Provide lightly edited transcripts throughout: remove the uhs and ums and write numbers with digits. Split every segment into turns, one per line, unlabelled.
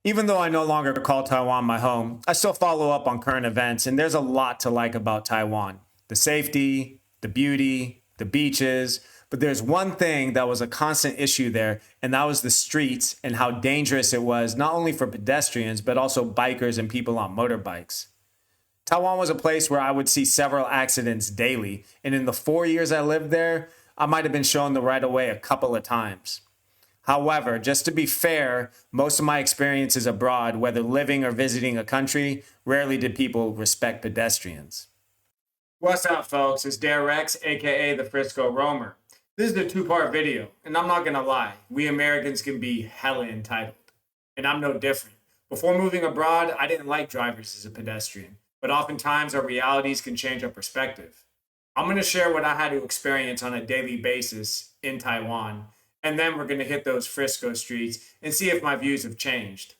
Even though I no longer call Taiwan my home, I still follow up on current events, and there's a lot to like about Taiwan. The safety, the beauty, the beaches, but there's one thing that was a constant issue there, and that was the streets and how dangerous it was, not only for pedestrians, but also bikers and people on motorbikes. Taiwan was a place where I would see several accidents daily, and in the 4 years I lived there, I might have been shown the right of way a couple of times. However, just to be fair, most of my experiences abroad, whether living or visiting a country, rarely did people respect pedestrians. What's up, folks? It's Derex, aka the Frisco Roamer. This is a two-part video, and I'm not gonna lie, we Americans can be hella entitled. And I'm no different. Before moving abroad, I didn't like drivers as a pedestrian, but oftentimes our realities can change our perspective. I'm gonna share what I had to experience on a daily basis in Taiwan, and then we're gonna hit those Frisco streets and see if my views have changed.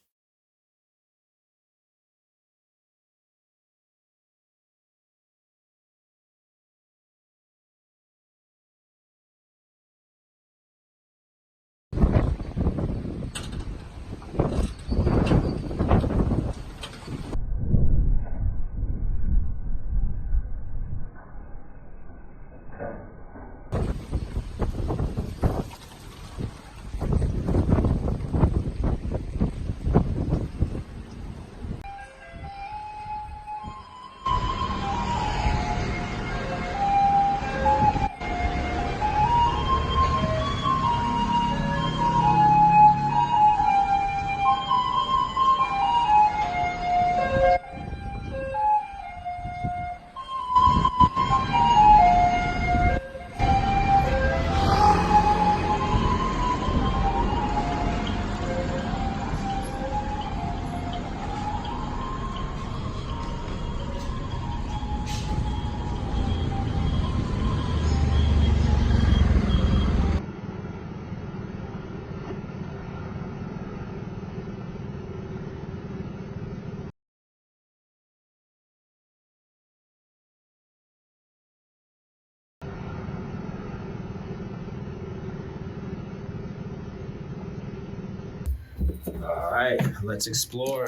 All right, let's explore.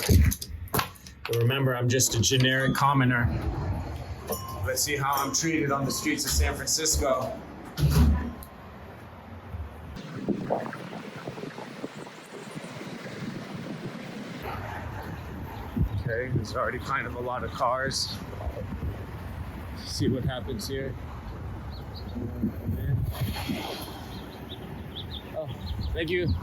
But remember, I'm just a generic commoner. Let's see how I'm treated on the streets of San Francisco. Okay, there's already kind of a lot of cars. See what happens here. Oh, thank you.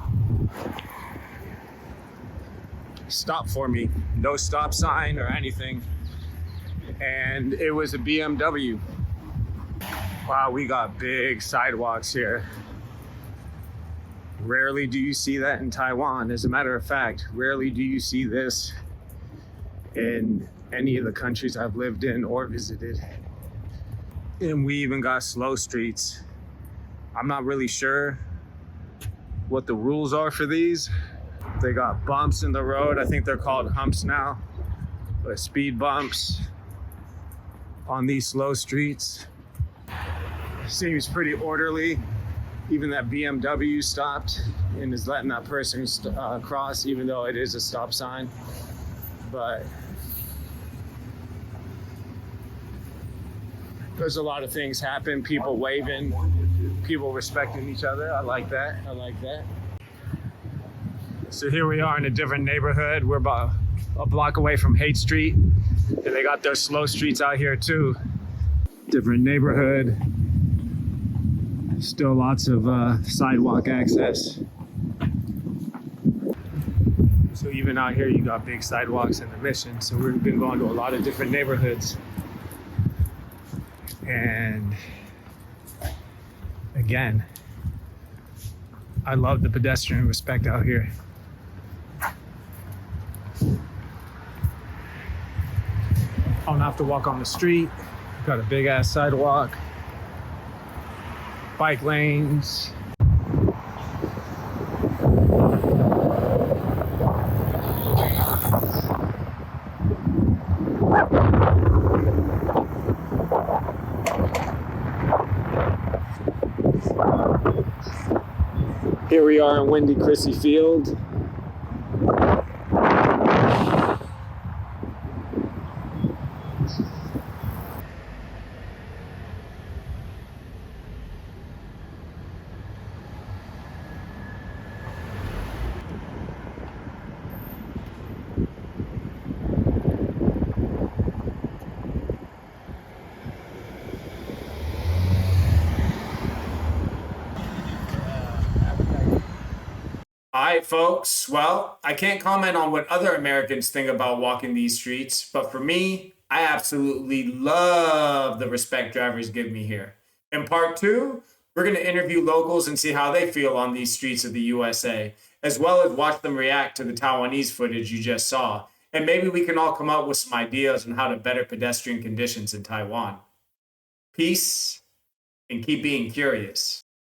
Stop for me. No stop sign or anything. And it was a BMW. Wow, we got big sidewalks here. Rarely do you see that in Taiwan. As a matter of fact, rarely do you see this in any of the countries I've lived in or visited. And we even got slow streets. I'm not really sure what the rules are for these. They got bumps in the road. I think they're called humps now, but speed bumps on these slow streets. Seems pretty orderly. Even that BMW stopped and is letting that person cross, even though it is a stop sign. But there's a lot of things happen. People waving, people respecting each other. I like that. I like that. So here we are in a different neighborhood. We're about a block away from Haight Street. And they got those slow streets out here too. Different neighborhood. Still lots of sidewalk access. So even out here, you got big sidewalks in the Mission. So we've been going to a lot of different neighborhoods. And again, I love the pedestrian respect out here. I don't have to walk on the street. Got a big ass sidewalk. Bike lanes. Here we are in Windy Chrissy Field. All right, folks. Well, I can't comment on what other Americans think about walking these streets, but for me, I absolutely love the respect drivers give me here. In part two, we're going to interview locals and see how they feel on these streets of the USA, as well as watch them react to the Taiwanese footage you just saw. And maybe we can all come up with some ideas on how to better pedestrian conditions in Taiwan. Peace and keep being curious.